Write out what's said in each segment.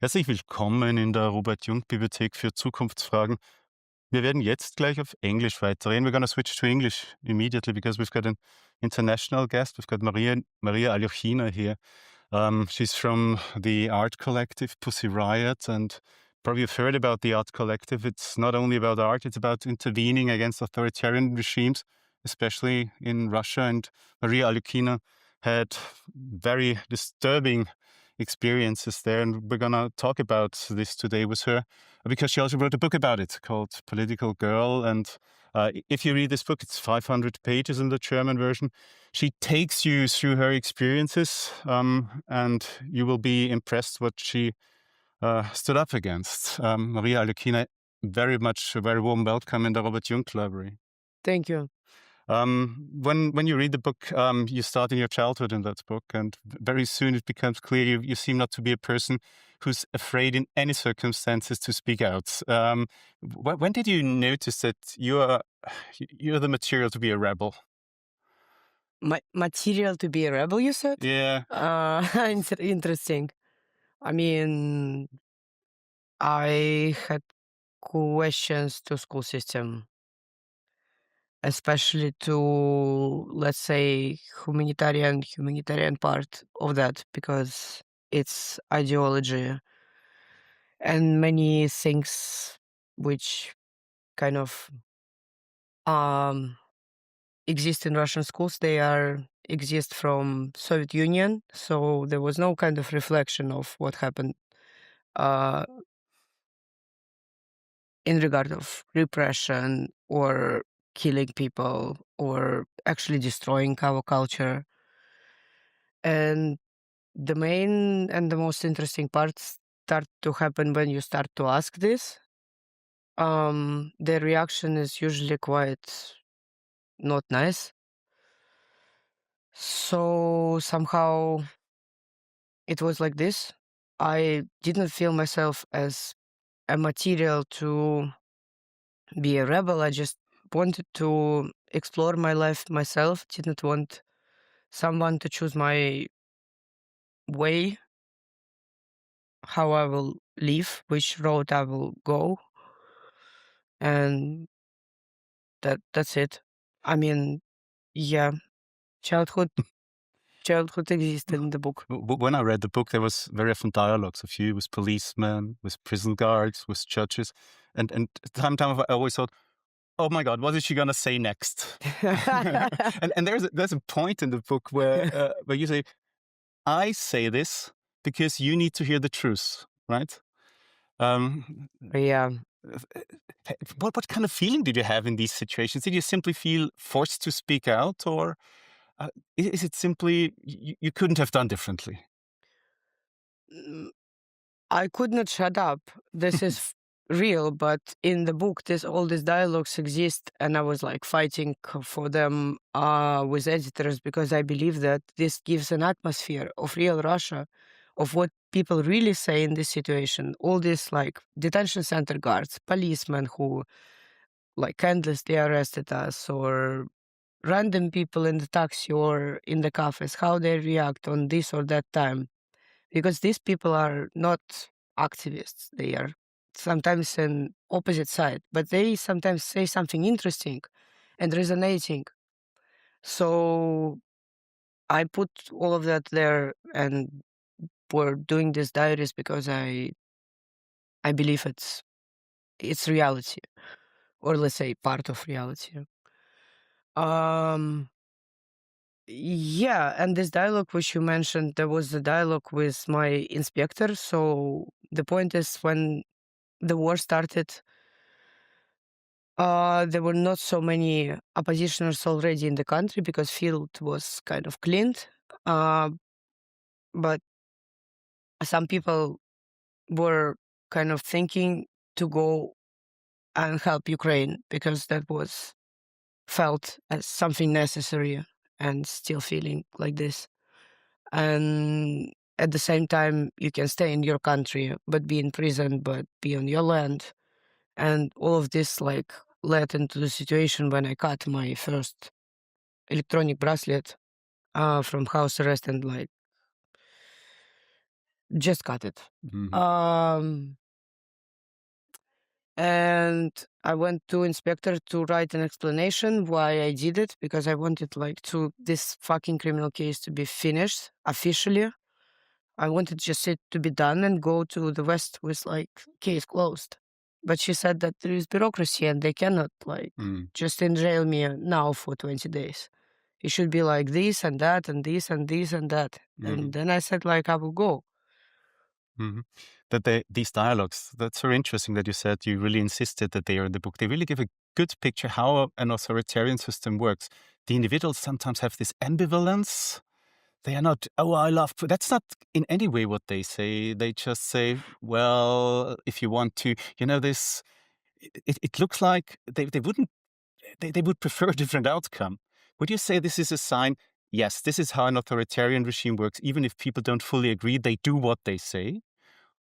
Herzlich willkommen in der Robert-Jungk-Bibliothek für Zukunftsfragen. Wir werden jetzt gleich auf Englisch weiterreden. We're going to switch to English immediately because we've got an international guest. We've got Maria Aljochina here. She's from the art collective Pussy Riot, and probably you've heard about the art collective. It's not only about art, it's about intervening against authoritarian regimes, especially in Russia. And Maria Aljochina had very disturbing experiences there, and we're gonna talk about this today with her because she also wrote a book about it called Political Girl. And if you read this book, it's 500 pages in the German version. She takes you through her experiences, and you will be impressed what she stood up against. Maria Aljochina, very much a very warm welcome in the Robert Jungk Library. Thank you. When you read the book, you start in your childhood in that book, and very soon it becomes clear you seem not to be a person who's afraid in any circumstances to speak out. When did you notice that you're the material to be a rebel? Material to be a rebel, you said? Yeah. Interesting. I mean, I had questions to school system, especially to, let's say, humanitarian part of that, because it's ideology and many things which kind of exist in Russian schools. They exist from Soviet Union, so there was no kind of reflection of what happened in regard of repression or killing people or actually destroying our culture. And the main and the most interesting parts start to happen when you start to ask this. The reaction is usually quite not nice. So somehow it was like this. I didn't feel myself as a material to be a rebel. I just wanted to explore my life myself, didn't want someone to choose my way, how I will live, which road I will go. And that's it. I mean, yeah, childhood exists in the book. When I read the book, there was very often dialogues of you with policemen, with prison guards, with judges, and time I always thought, oh my God, what is she gonna say next? and there's a point in the book where you say, I say this because you need to hear the truth, right? Yeah. What kind of feeling did you have in these situations? Did you simply feel forced to speak out, or is it simply you couldn't have done differently? Mm, I could not shut up. This is real, but in the book, all these dialogues exist, and I was like fighting for them with editors because I believe that this gives an atmosphere of real Russia, of what people really say in this situation. All these like detention center guards, policemen who like endlessly arrested us, or random people in the taxi or in the cafes, how they react on this or that time. Because these people are not activists. They are sometimes an opposite side, but they sometimes say something interesting and resonating. So I put all of that there, and we're doing these diaries because I believe it's reality, or let's say part of reality. Yeah, and this dialogue which you mentioned, there was a dialogue with my inspector. So the point is, when the war started, there were not so many oppositioners already in the country because field was kind of cleaned. But some people were kind of thinking to go and help Ukraine because that was felt as something necessary, and still feeling like this. And at the same time, you can stay in your country, but be in prison, but be on your land. And all of this like led into the situation when I cut my first electronic bracelet from house arrest, and like just cut it. Mhm. And I went to inspector to write an explanation why I did it, because I wanted this fucking criminal case to be finished officially. I wanted just it to be done and go to the West with case closed. But she said that there is bureaucracy and they cannot just jail me now for 20 days. It should be like this and that and this and this and that. And then I said I will go. Mhm. These dialogues, that's very interesting that you said you really insisted that they are in the book. They really give a good picture how an authoritarian system works. The individuals sometimes have this ambivalence. They are not, oh, I love, that's not in any way what they say. They just say, well, if you want to, this, it looks like they wouldn't, they would prefer a different outcome. Would you say this is a sign? Yes, this is how an authoritarian regime works. Even if people don't fully agree, they do what they say.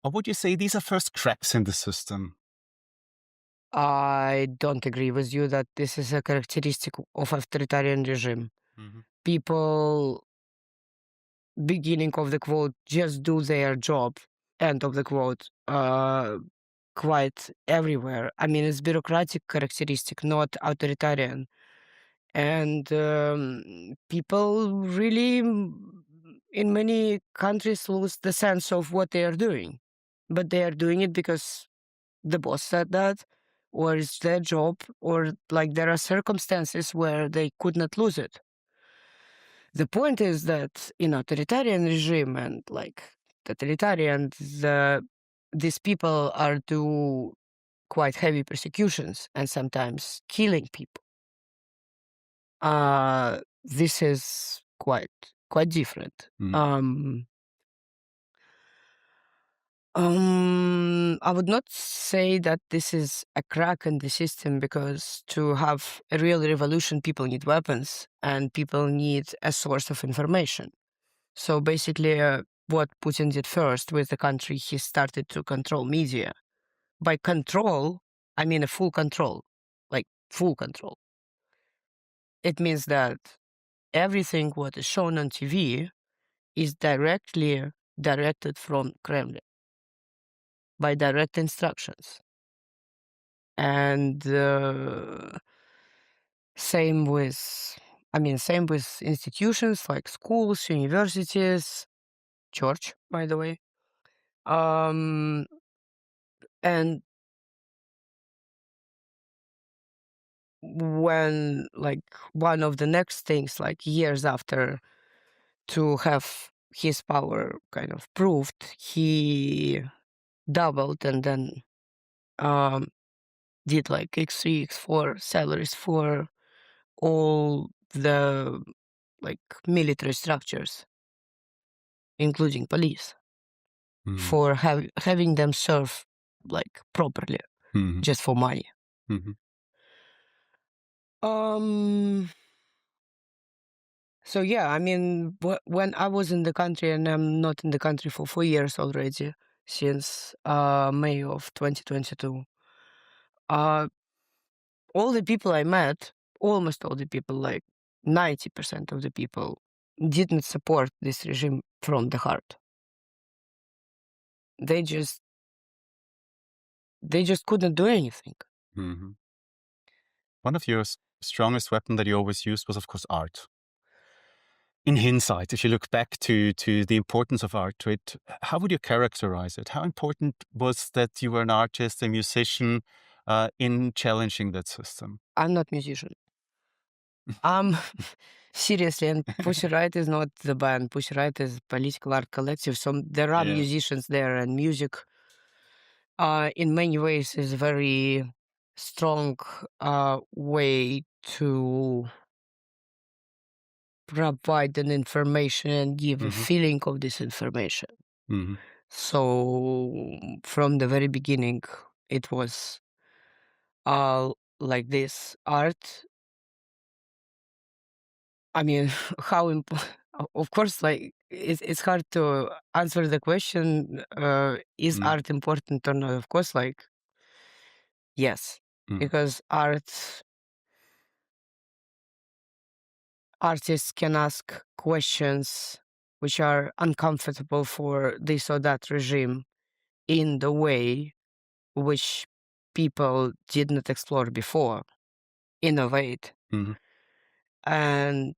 Or would you say these are first cracks in the system? I don't agree with you that this is a characteristic of authoritarian regime. People, beginning of the quote, just do their job, end of the quote, quite everywhere. I mean, it's bureaucratic characteristic, not authoritarian. And people really, in many countries, lose the sense of what they are doing. But they are doing it because the boss said that, or it's their job, or there are circumstances where they could not lose it. The point is that in authoritarian regime and totalitarian, these people are do quite heavy persecutions and sometimes killing people. This is quite different. I would not say that this is a crack in the system, because to have a real revolution, people need weapons and people need a source of information. So basically, what Putin did first with the country, he started to control media. By control, I mean a full control, full control. It means that everything what is shown on TV is directly directed from Kremlin by direct instructions. And same with institutions like schools, universities, church, by the way. And when one of the next things, years after, to have his power kind of proved, he doubled and then did X3, X4 salaries for all the military structures, including police, for having them serve properly, just for money. So yeah, I mean, when I was in the country, and I'm not in the country for 4 years already, since May of 2022, all the people I met, almost all the people, 90% of the people, didn't support this regime from the heart. They just couldn't do anything. One of your strongest weapons that you always used was, of course, art. In hindsight, if you look back to the importance of art to it, how would you characterize it? How important was that you were an artist, a musician, in challenging that system? I'm not musician. Seriously, and Pussy Riot is not the band. Pussy Riot is political art collective. So there are musicians there, and music, in many ways, is a very strong way to provide an information and give a feeling of this information. So from the very beginning, it was like this art. I mean, how important? Of course, it's hard to answer the question. Is art important or not? Of course, yes, because artists can ask questions which are uncomfortable for this or that regime in the way which people did not explore before, innovate. Mm-hmm. And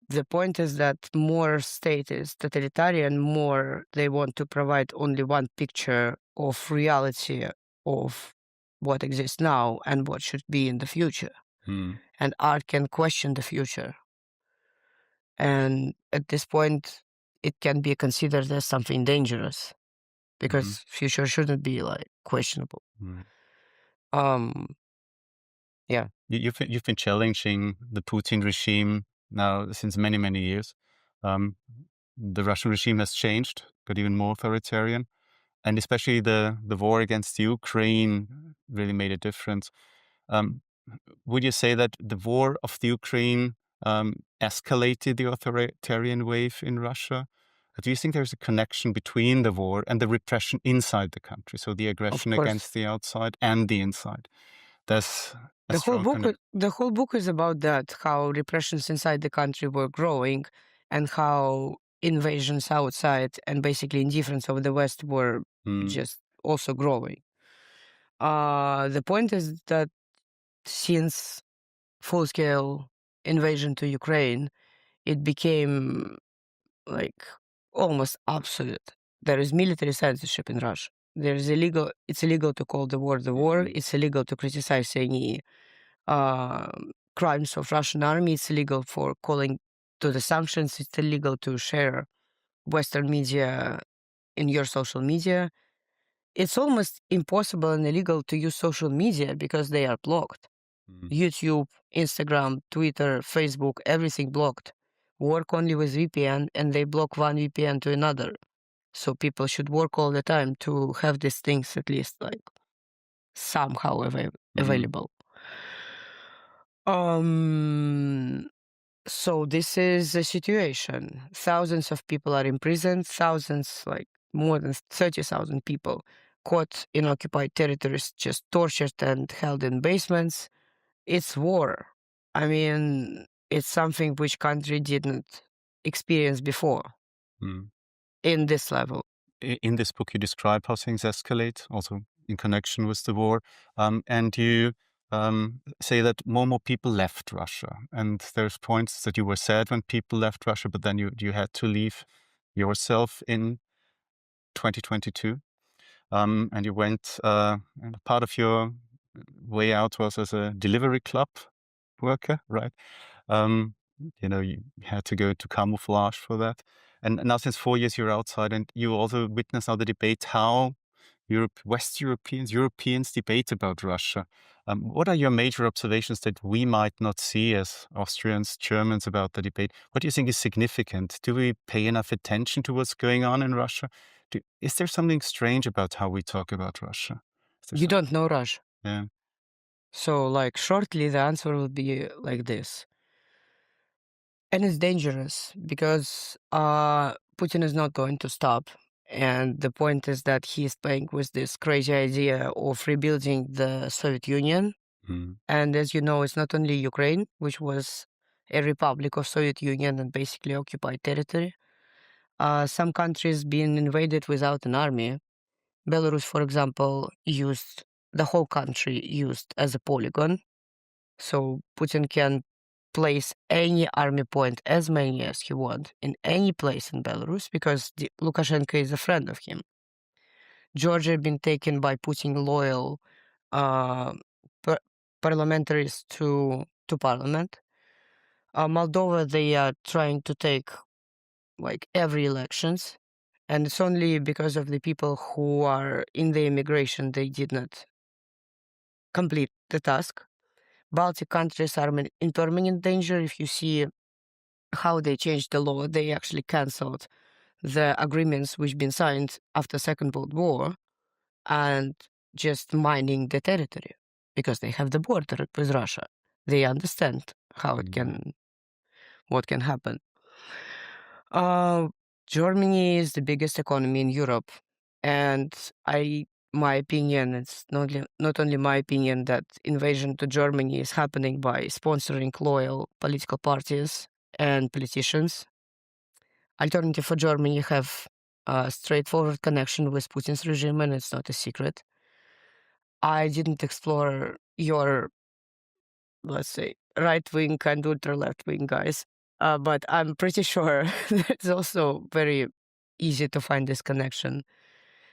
the point is that more state is totalitarian, more they want to provide only one picture of reality of what exists now and what should be in the future. Mm. And art can question the future. And at this point, it can be considered as something dangerous because future shouldn't be like questionable. Mm. Yeah. You've been challenging the Putin regime now since many, many years. The Russian regime has changed, got even more authoritarian, and especially the war against Ukraine really made a difference. Would you say that the war of the Ukraine escalated the authoritarian wave in Russia? Do you think there's a connection between the war and the repression inside the country? So the Of aggression course. against the outside and the inside. There's a The whole strong book, connection. the whole book is about that, how repressions inside the country were growing and how invasions outside and basically indifference of the West were just also growing. The point is that since full-scale invasion to Ukraine, it became like almost absolute. There is military censorship in Russia. It's illegal to call the war the war. It's illegal to criticize any crimes of Russian army. It's illegal for calling to the sanctions. It's illegal to share Western media in your social media. It's almost impossible and illegal to use social media because they are blocked. YouTube, Instagram, Twitter, Facebook, everything blocked. Work only with VPN and they block one VPN to another. So people should work all the time to have these things at least like somehow available. So this is a situation. Thousands of people are imprisoned, thousands, like more than 30,000 people caught in occupied territories, just tortured and held in basements. It's war. I mean, it's something which country didn't experience before in this level. In this book, you describe how things escalate, also in connection with the war, and you say that more and more people left Russia. And there's points that you were sad when people left Russia, but then you had to leave yourself in 2022. And you went, and part of your way out was as a delivery club worker, right? You had to go to camouflage for that. And now since 4 years you're outside, and you also witness now the debate how West Europeans debate about Russia. What are your major observations that we might not see as Austrians, Germans about the debate? What do you think is significant? Do we pay enough attention to what's going on in Russia? Is there something strange about how we talk about Russia? You don't know Russia. Yeah. So, like, shortly, the answer will be like this. And it's dangerous because Putin is not going to stop. And the point is that he's playing with this crazy idea of rebuilding the Soviet Union. And as you know, it's not only Ukraine, which was a republic of Soviet Union and basically occupied territory. Some countries being invaded without an army. Belarus, for example, the whole country used as a polygon. So Putin can place any army point, as many as he wants, in any place in Belarus because Lukashenko is a friend of him. Georgia been taken by Putin loyal parliamentaries to parliament. Moldova, they are trying to take like every elections, and it's only because of the people who are in the immigration they did not complete the task. Baltic countries are in permanent danger. If you see how they changed the law, they actually cancelled the agreements which been signed after Second World War and just mining the territory because they have the border with Russia. They understand how what can happen. Germany is the biggest economy in Europe, and my opinion, it's not only my opinion that invasion to Germany is happening by sponsoring loyal political parties and politicians. Alternative for Germany have a straightforward connection with Putin's regime, and it's not a secret. I didn't explore your, let's say, right-wing and ultra-left-wing guys, but I'm pretty sure it's also very easy to find this connection.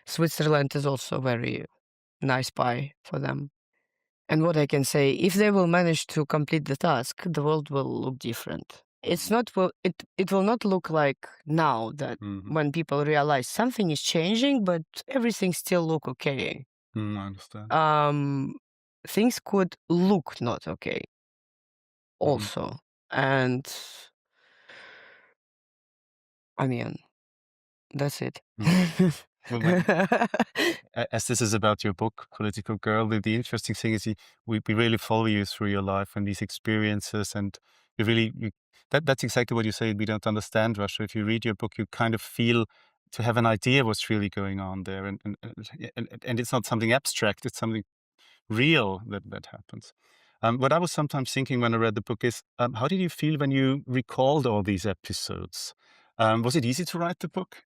Switzerland is also very nice pie for them. And what I can say, if they will manage to complete the task, the world will look different. It will not look like now that when people realize something is changing, but everything still look okay. I understand. Things could look not okay also. And I mean, that's it. Well, as this is about your book, Political Girl, the interesting thing is we really follow you through your life and these experiences, and that's exactly what you say. We don't understand Russia. If you read your book, you kind of feel to have an idea what's really going on there, and it's not something abstract; it's something real that happens. What I was sometimes thinking when I read the book is, how did you feel when you recalled all these episodes? Was it easy to write the book?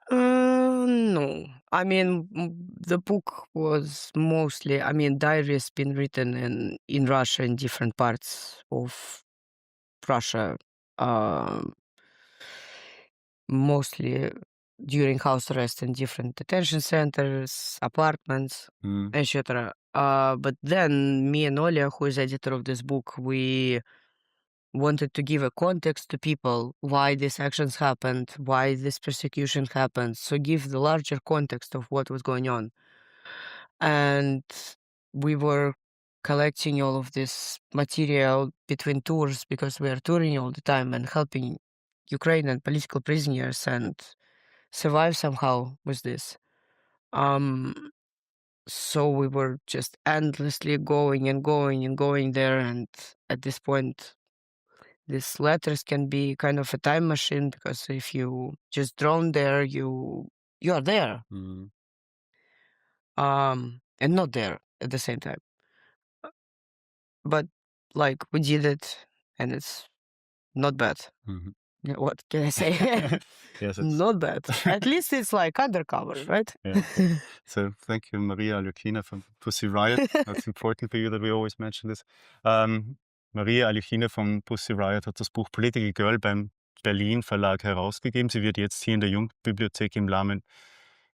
No. I mean, the book was mostly, diary has been written in Russia, in different parts of Russia, mostly during house arrest in different detention centers, apartments, etc. But then me and Olia, who is editor of this book, we wanted to give a context to people why these actions happened, why this persecution happened, so give the larger context of what was going on. And we were collecting all of this material between tours because we are touring all the time and helping Ukrainian political prisoners and survive somehow with this. So we were just endlessly going and going and going there, and at this point these letters can be kind of a time machine, because if you just drone there, you are there, and not there at the same time. But like, we did it, and it's not bad. Yeah, what can I say? Yes, Not bad. At least it's like undercover, right? Yeah. So thank you, Maria Aljochina from Pussy Riot. That's important for you that we always mention this. Maria Aljochina von Pussy Riot hat das Buch Political Girl beim Berlin Verlag herausgegeben. Sie wird jetzt hier in der Jungk-Bibliothek im Rahmen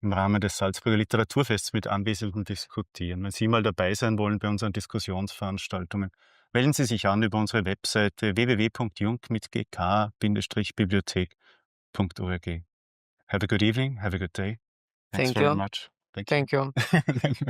des Salzburger Literaturfests mit Anwesenden diskutieren. Wenn Sie mal dabei sein wollen bei unseren Diskussionsveranstaltungen, melden Sie sich an über unsere Webseite www.jungk mit gk-bibliothek.org. Have a good evening, have a good day. Thanks Thank very you. much. Thank you. Thank you.